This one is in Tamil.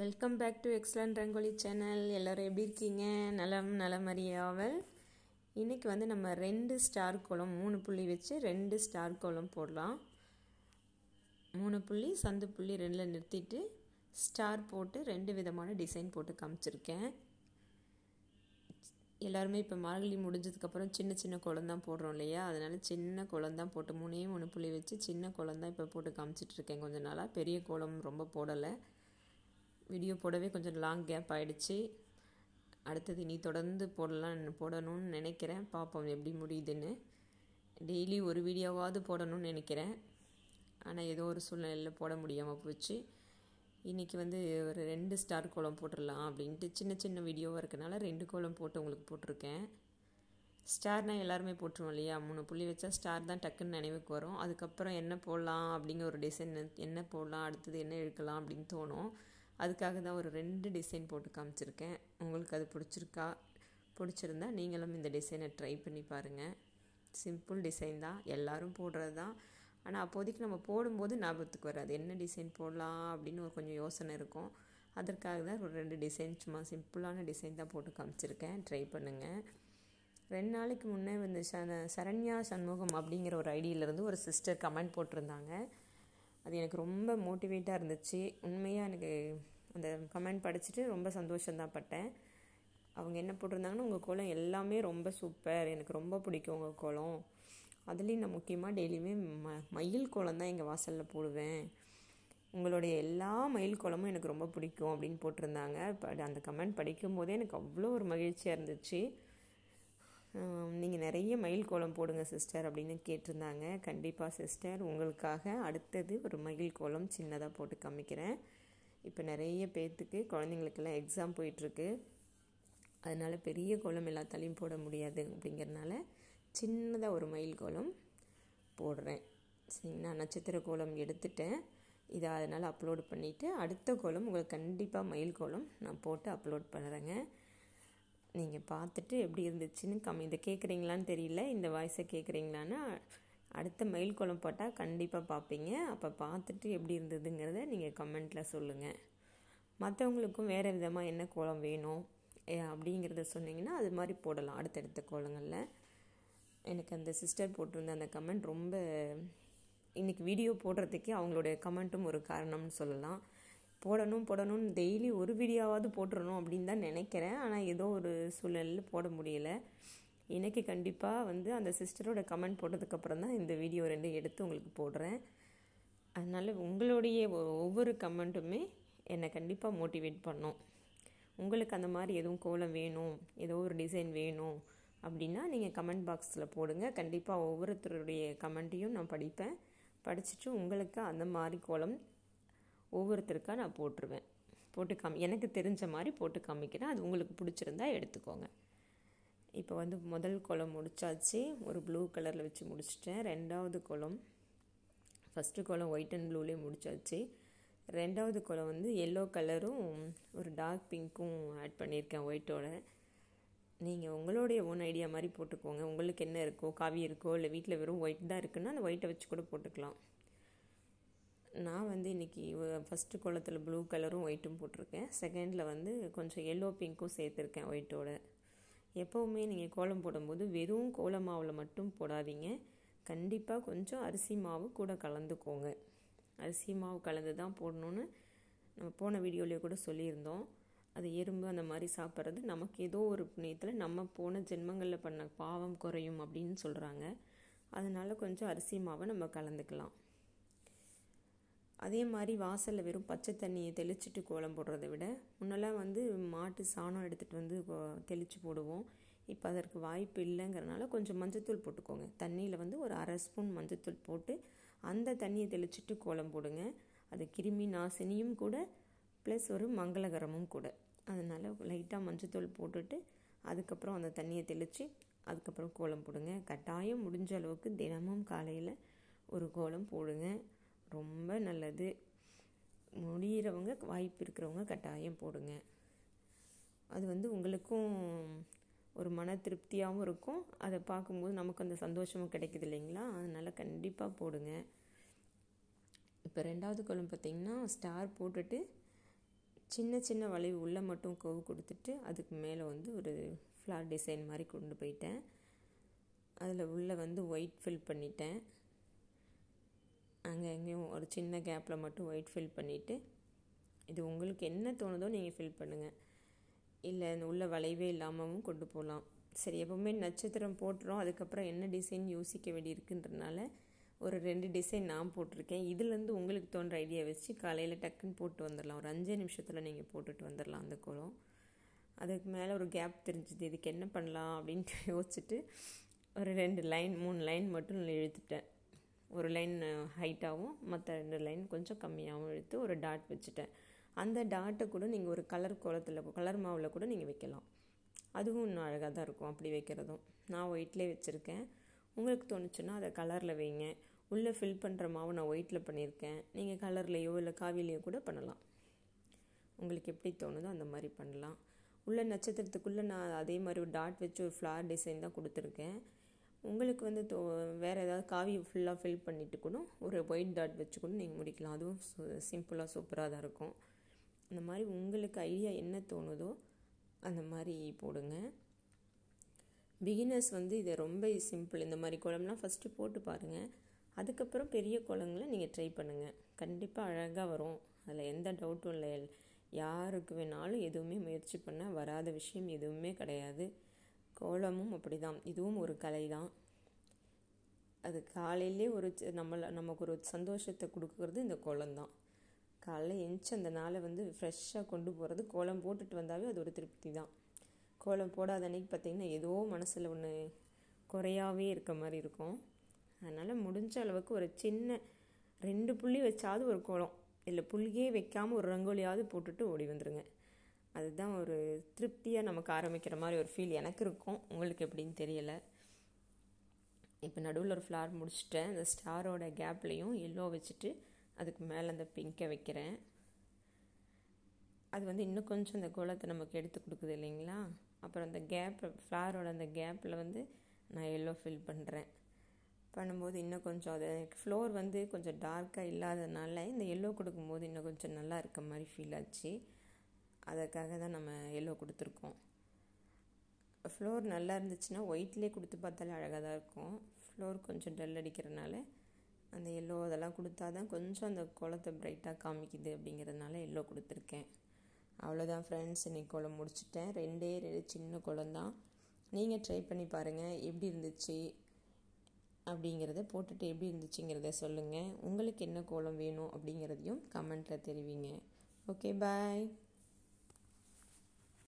Welcome back to excellent rangoli channel. எல்லோரும் எப்படி இருக்கீங்க? நலமறியாவல். இன்றைக்கி வந்து நம்ம 2 ஸ்டார் கோலம் 3 புள்ளி வச்சு 2 ஸ்டார் கோலம் போடலாம். 3 புள்ளி சந்து புள்ளி 2ல் நிறுத்திட்டு ஸ்டார் போட்டு 2 விதமான டிசைன் போட்டு காமிச்சிருக்கேன். எல்லாருமே இப்போ மார்கழி முடிஞ்சதுக்கப்புறம் சின்ன சின்ன கோலம் தான் போடுறோம் இல்லையா? அதனால் சின்ன கோலம் தான் போட்டு 3 புள்ளி வச்சு சின்ன கோலம் தான் இப்போ போட்டு காமிச்சிட்ருக்கேன். கொஞ்சம் நாளாக பெரிய கோலம் ரொம்ப போடலை. வீடியோ போடவே கொஞ்சம் லாங் கேப் ஆகிடுச்சு. அடுத்தது இனி தொடர்ந்து போடணும்னு நினைக்கிறேன். பார்ப்போம் எப்படி முடியுதுன்னு. டெய்லி ஒரு வீடியோவாவது போடணும்னு நினைக்கிறேன். ஆனால் ஏதோ ஒரு சூழ்நிலையில் போட முடியாமல் போச்சு. இன்றைக்கி வந்து ஒரு 2 ஸ்டார் கோலம் போட்டுடலாம் அப்படின்ட்டு சின்ன சின்ன வீடியோவாக இருக்கனால 2 கோலம் போட்டு உங்களுக்கு போட்டிருக்கேன். ஸ்டார்னால் எல்லாருமே போட்டுருவோம் இல்லையா? 3 புள்ளி வச்சா ஸ்டார் தான் டக்குன்னு நினைவுக்கு வரும். அதுக்கப்புறம் என்ன போடலாம் அப்படிங்கிற ஒரு டிசைன், என்ன போடலாம், அடுத்தது என்ன இழுக்கலாம் அப்படின்னு தோணும். அதுக்காக தான் ஒரு 2 டிசைன் போட்டு காமிச்சிருக்கேன். உங்களுக்கு அது பிடிச்சிருந்தா நீங்களும் இந்த டிசைனை ட்ரை பண்ணி பாருங்கள். சிம்பிள் டிசைன் தான், எல்லோரும் போடுறது தான். ஆனால் அப்போதைக்கு நம்ம போடும்போது ஞாபகத்துக்கு வராது என்ன டிசைன் போடலாம் அப்படின்னு ஒரு கொஞ்சம் யோசனை இருக்கும். அதற்காக தான் ஒரு 2 டிசைன் சும்மா சிம்பிளான டிசைன் தான் போட்டு காமிச்சிருக்கேன். ட்ரை பண்ணுங்கள். 2 நாளைக்கு முன்னே வந்து சரண்யா சண்முகம் அப்படிங்கிற ஒரு ஐடியிலேருந்து ஒரு சிஸ்டர் கமெண்ட் போட்டிருந்தாங்க. அது எனக்கு ரொம்ப மோட்டிவேட்டாக இருந்துச்சு. உண்மையாக எனக்கு அந்த கமெண்ட் படிச்சுட்டு ரொம்ப சந்தோஷந்தான் பட்டேன். அவங்க என்ன போட்டிருந்தாங்கன்னா, உங்கள் கோலம் எல்லாமே ரொம்ப சூப்பர், எனக்கு ரொம்ப பிடிக்கும் உங்கள் கோலம். அதுலேயும் நான் முக்கியமாக டெய்லியுமே மயில் கோலம் தான் எங்கள் வாசலில் போடுவேன். உங்களுடைய எல்லா மயில் கோலமும் எனக்கு ரொம்ப பிடிக்கும் அப்படின்னு போட்டிருந்தாங்க. அந்த கமெண்ட் படிக்கும்போதே எனக்கு அவ்வளோ ஒரு மகிழ்ச்சியாக இருந்துச்சு. நீங்கள் நிறைய மயில் கோலம் போடுங்க சிஸ்டர் அப்படின்னு கேட்டிருந்தாங்க. கண்டிப்பாக சிஸ்டர், உங்களுக்காக அடுத்தது ஒரு மயில் கோலம் சின்னதாக போட்டு காமிக்கிறேன். இப்போ நிறைய பேர்த்துக்கு குழந்தைங்களுக்கெல்லாம் எக்ஸாம் போயிட்டுருக்கு. அதனால் பெரிய கோலம் எல்லாத்தாலையும் போட முடியாது அப்படிங்கிறனால சின்னதாக ஒரு மயில் கோலம் போடுறேன். நான் நட்சத்திர கோலம் எடுத்துட்டேன். இதை அதனால் அப்லோடு பண்ணிவிட்டு அடுத்த கோலம் உங்களுக்கு கண்டிப்பாக மயில் கோலம் நான் போட்டு அப்லோட் பண்ணுறேங்க. நீங்கள் பார்த்துட்டு எப்படி இருந்துச்சுன்னு இதை கேட்குறீங்களான்னு தெரியல, இந்த வாய்ஸை கேட்குறீங்களான்னா அடுத்த மயில் கோலம் போட்டால் கண்டிப்பாக பார்ப்பீங்க. அப்போ பார்த்துட்டு எப்படி இருந்ததுங்கிறத நீங்கள் கமெண்ட்டில் சொல்லுங்கள். மற்றவங்களுக்கும் வேறு விதமாக என்ன கோலம் வேணும் அப்படிங்கிறத சொன்னீங்கன்னா அது மாதிரி போடலாம் அடுத்தடுத்த கோலங்களில். எனக்கு அந்த சிஸ்டர் போட்டிருந்த அந்த கமெண்ட் ரொம்ப இன்றைக்கி வீடியோ போடுறதுக்கே அவங்களுடைய கமெண்ட்டும் ஒரு காரணம்னு சொல்லலாம். போடணும்னு டெய்லி ஒரு வீடியோவாவது போட்டுடணும் அப்படின்னு தான் நினைக்கிறேன். ஆனால் ஏதோ ஒரு சூழ்நிலையில் போட முடியலை. இன்றைக்கி கண்டிப்பாக வந்து அந்த சிஸ்டரோட கமெண்ட் போட்டதுக்கப்புறம் தான் இந்த வீடியோ 2 எடுத்து உங்களுக்கு போடுறேன். அதனால் உங்களுடைய ஒவ்வொரு கமெண்ட்டுமே என்னை கண்டிப்பாக மோட்டிவேட் பண்ணும். உங்களுக்கு அந்த மாதிரி எதுவும் கோலம் வேணும், ஏதோ ஒரு டிசைன் வேணும் அப்படின்னா நீங்கள் கமெண்ட் பாக்ஸில் போடுங்க. கண்டிப்பாக ஒவ்வொருத்தருடைய கமெண்ட்டையும் நான் படிப்பேன். படிச்சுட்டு உங்களுக்கு அந்த மாதிரி கோலம் ஒவ்வொருத்தருக்காக நான் போட்டுருவேன். எனக்கு தெரிஞ்ச மாதிரி போட்டு காமிக்கிறேன். அது உங்களுக்கு பிடிச்சிருந்தா எடுத்துக்கோங்க. இப்போ வந்து முதல் கோலம் முடிச்சாச்சு. ஒரு ப்ளூ கலரில் வச்சு முடிச்சிட்டேன். 2வது கோலம், ஃபஸ்ட்டு கோலம் ஒயிட் அண்ட் ப்ளூலேயே முடிச்சாச்சு. 2வது கோலம் வந்து எல்லோ கலரும் ஒரு டார்க் பிங்க்கும் ஆட் பண்ணியிருக்கேன் ஒயிட்டோட. நீங்கள் உங்களுடைய ஓன் ஐடியா மாதிரி போட்டுக்கோங்க. உங்களுக்கு என்ன இருக்கோ, காவி இருக்கோ, இல்லை வீட்டில் வெறும் ஒயிட் தான் இருக்குன்னா அந்த ஒயிட்டை வச்சு கூட போட்டுக்கலாம். நான் வந்து இன்றைக்கி ஃபஸ்ட்டு கோலத்தில் ப்ளூ கலரும் ஒயிட்டும் போட்டிருக்கேன். செகண்டில் வந்து கொஞ்சம் எல்லோ பிங்க்கும் சேர்த்துருக்கேன் ஒயிட்டோட. எப்போவுமே நீங்கள் கோலம் போடும்போது வெறும் கோல மாவில் மட்டும் போடாதீங்க. கண்டிப்பாக கொஞ்சம் அரிசி மாவு கூட கலந்துக்கோங்க. அரிசி மாவு கலந்து தான் போடணுன்னு நம்ம போன வீடியோலேயே கூட சொல்லியிருந்தோம். அது எறும்பு அந்த மாதிரி சாப்பிட்றது நமக்கு ஏதோ ஒரு புண்ணியத்தில் நம்ம போன ஜென்மங்களில் பண்ண பாவம் குறையும் அப்படின்னு சொல்கிறாங்க. அதனால் கொஞ்சம் அரிசி மாவை நம்ம கலந்துக்கலாம். அதே மாதிரி வாசலில் வெறும் பச்சை தண்ணியை தெளிச்சிட்டு கோலம் போடுறதை விட முன்னெல்லாம் வந்து மாட்டு சாணம் எடுத்துகிட்டு வந்து தெளித்து போடுவோம். இப்போ அதற்கு வாய்ப்பு இல்லைங்கிறனால கொஞ்சம் மஞ்சத்தூள் போட்டுக்கோங்க. தண்ணியில் வந்து ஒரு 1/2 ஸ்பூன் மஞ்சத்தூள் போட்டு அந்த தண்ணியை தெளிச்சிட்டு கோலம் போடுங்க. அது கிருமி நாசினியும் கூட ப்ளஸ் ஒரு மங்களகரமும் கூட. அதனால் லைட்டாக மஞ்சத்தூள் போட்டுட்டு அதுக்கப்புறம் அந்த தண்ணியை தெளித்து அதுக்கப்புறம் கோலம் போடுங்க. கட்டாயம் முடிஞ்ச அளவுக்கு தினமும் காலையில் ஒரு கோலம் போடுங்க. ரொம்ப நல்லது. முடிகிறவங்க, வாய்ப்பு இருக்கிறவங்க கட்டாயம் போடுங்க. அது வந்து உங்களுக்கும் ஒரு மன திருப்தியாகவும் இருக்கும். அதை பார்க்கும்போது நமக்கு அந்த சந்தோஷமும் கிடைக்குது இல்லைங்களா? அதனால் கண்டிப்பாக போடுங்க. இப்போ 2வது கோலம் பார்த்திங்கன்னா ஸ்டார் போட்டுட்டு சின்ன சின்ன வளைவு உள்ளே மட்டும் கோவு கொடுத்துட்டு அதுக்கு மேலே வந்து ஒரு ஃப்ளார் டிசைன் மாதிரி கொண்டு போயிட்டேன். அதில் உள்ளே வந்து ஒயிட் ஃபில் பண்ணிட்டேன். அங்கே எங்கேயும் ஒரு சின்ன கேப்பில் மட்டும் ஒயிட் ஃபில் பண்ணிவிட்டு, இது உங்களுக்கு என்ன தோணுதோ நீங்கள் ஃபில் பண்ணுங்கள். இல்லை இந்த உள்ள வளைவே இல்லாமவும் கொண்டு போகலாம். சரி, எப்போவுமே நட்சத்திரம் போட்டுறோம், அதுக்கப்புறம் என்ன டிசைன் யோசிக்க வேண்டியிருக்குன்றனால ஒரு 2 டிசைன் நான் போட்டிருக்கேன். இதுலேருந்து உங்களுக்கு தோன்ற ஐடியா வச்சு காலையில் டக்குன்னு போட்டு வந்துடலாம். ஒரு 5 நிமிஷத்தில் நீங்கள் போட்டுட்டு வந்துடலாம் அந்த கோலம். அதுக்கு மேலே ஒரு கேப் தெரிஞ்சுது, இதுக்கு என்ன பண்ணலாம் அப்படின்ட்டு யோசிச்சுட்டு ஒரு 2 லைன் 3 லைன் மட்டும் இழுத்துட்டேன். ஒரு லைன் ஹைட்டாகவும் மற்ற 2 லைன் கொஞ்சம் கம்மியாகவும் இழுத்து ஒரு டாட் வச்சுட்டேன். அந்த டாட்டை கூட நீங்கள் ஒரு கலர் கோலத்தில் கலர் மாவில் கூட நீங்கள் வைக்கலாம். அதுவும் இன்னும் அழகாக தான் இருக்கும் அப்படி வைக்கிறதும். நான் ஒயிட்லேயே வச்சுருக்கேன். உங்களுக்கு தோணுச்சுன்னா அதை கலரில் வைங்க. உள்ளே ஃபில் பண்ணுற மாவு நான் ஒயிட்டில் பண்ணியிருக்கேன். நீங்கள் கலர்லேயோ இல்லை காவிலையோ கூட பண்ணலாம். உங்களுக்கு எப்படி தோணுதோ அந்த மாதிரி பண்ணலாம். உள்ள நட்சத்திரத்துக்குள்ளே நான் அதே மாதிரி ஒரு டாட் வச்சு ஒரு ஃப்ளார் டிசைன் தான் கொடுத்துருக்கேன். உங்களுக்கு வந்து வேறு ஏதாவது காவி ஃபுல்லாக ஃபில் பண்ணிவிட்டு கூட ஒரு ஒயிட் டாட் வச்சு கூட நீங்கள் முடிக்கலாம். அதுவும் சிம்பிளாக சூப்பராக தான் இருக்கும். அந்த மாதிரி உங்களுக்கு ஐடியா என்ன தோணுதோ அந்த மாதிரி போடுங்க. பிகினர்ஸ் வந்து இது ரொம்ப சிம்பிள். இந்த மாதிரி கோலம்லாம் ஃபஸ்ட்டு போட்டு பாருங்கள். அதுக்கப்புறம் பெரிய கோலங்களை நீங்கள் ட்ரை பண்ணுங்கள். கண்டிப்பாக அழகாக வரும். அதில் எந்த டவுட்டும் இல்லை. யாருக்கு வேணாலும் எதுவுமே முயற்சி பண்ண வராத விஷயம் எதுவுமே கிடையாது. கோலமும் அப்படி தான், இதுவும் ஒரு கலை தான். அது காலையிலே ஒரு நமக்கு ஒரு சந்தோஷத்தை கொடுக்குறது இந்த கோலம்தான். காலையில் எழுந்துச்சி அந்த நாளை வந்து ஃப்ரெஷ்ஷாக கொண்டு போகிறது. கோலம் போட்டுட்டு வந்தாவே அது ஒரு திருப்தி தான். கோலம் போடாத அன்றைக்கி பார்த்திங்கன்னா ஏதோ மனசில் ஒன்று குறையாவே இருக்க மாதிரி இருக்கும். அதனால் முடிஞ்ச அளவுக்கு ஒரு சின்ன 2 புள்ளி வச்சாவது ஒரு கோலம், இல்லை புள்ளியே வைக்காமல் ஒரு ரங்கோலியாவது போட்டுட்டு ஓடி வந்துடுங்க. அதுதான் ஒரு திருப்தியாக நமக்கு ஆரம்பிக்கிற மாதிரி ஒரு ஃபீல் எனக்கு இருக்கும். உங்களுக்கு எப்படின்னு தெரியலை. இப்போ நடுவில் ஒரு ஃப்ளார் முடிச்சுட்டேன். அந்த ஸ்டாரோட கேப்லேயும் எல்லோ வச்சுட்டு அதுக்கு மேலே அந்த பிங்கை வைக்கிறேன். அது வந்து இன்னும் கொஞ்சம் அந்த கோலத்தை நமக்கு எடுத்து கொடுக்குது இல்லைங்களா. அப்புறம் அந்த ஃப்ளாரோட அந்த கேப்பில் வந்து நான் எல்லோ ஃபில் பண்ணும்போது இன்னும் கொஞ்சம் அது ஃப்ளோர் வந்து கொஞ்சம் டார்க்காக இல்லாததுனால இந்த எல்லோ கொடுக்கும்போது இன்னும் கொஞ்சம் நல்லா இருக்க மாதிரி ஃபீல் ஆச்சு. அதுக்காக தான் நம்ம எல்லோ கொடுத்துருக்கோம். ஃப்ளோர் நல்லா இருந்துச்சுன்னா ஒயிட்லேயே கொடுத்து பார்த்தாலே அழகாக தான் இருக்கும். ஃப்ளோர் கொஞ்சம் டல் அடிக்கிறதுனால அந்த எல்லோ அதெல்லாம் கொடுத்தா தான் கொஞ்சம் அந்த கோலத்தை பிரைட்டாக காமிக்குது. அப்படிங்கிறதுனால எல்லோ கொடுத்துருக்கேன். அவ்வளோதான் ஃப்ரெண்ட்ஸ், இன்றைக்கி கோலம் முடிச்சுட்டேன். 2 சின்ன கோலம் தான். நீங்கள் ட்ரை பண்ணி பாருங்கள் எப்படி இருந்துச்சு அப்படிங்கிறத போட்டுட்டு எப்படி இருந்துச்சுங்கிறத சொல்லுங்கள். உங்களுக்கு என்ன கோலம் வேணும் அப்படிங்கிறதையும் கமெண்ட்டில் தெரிவிங்க. ஓகே, பாய்.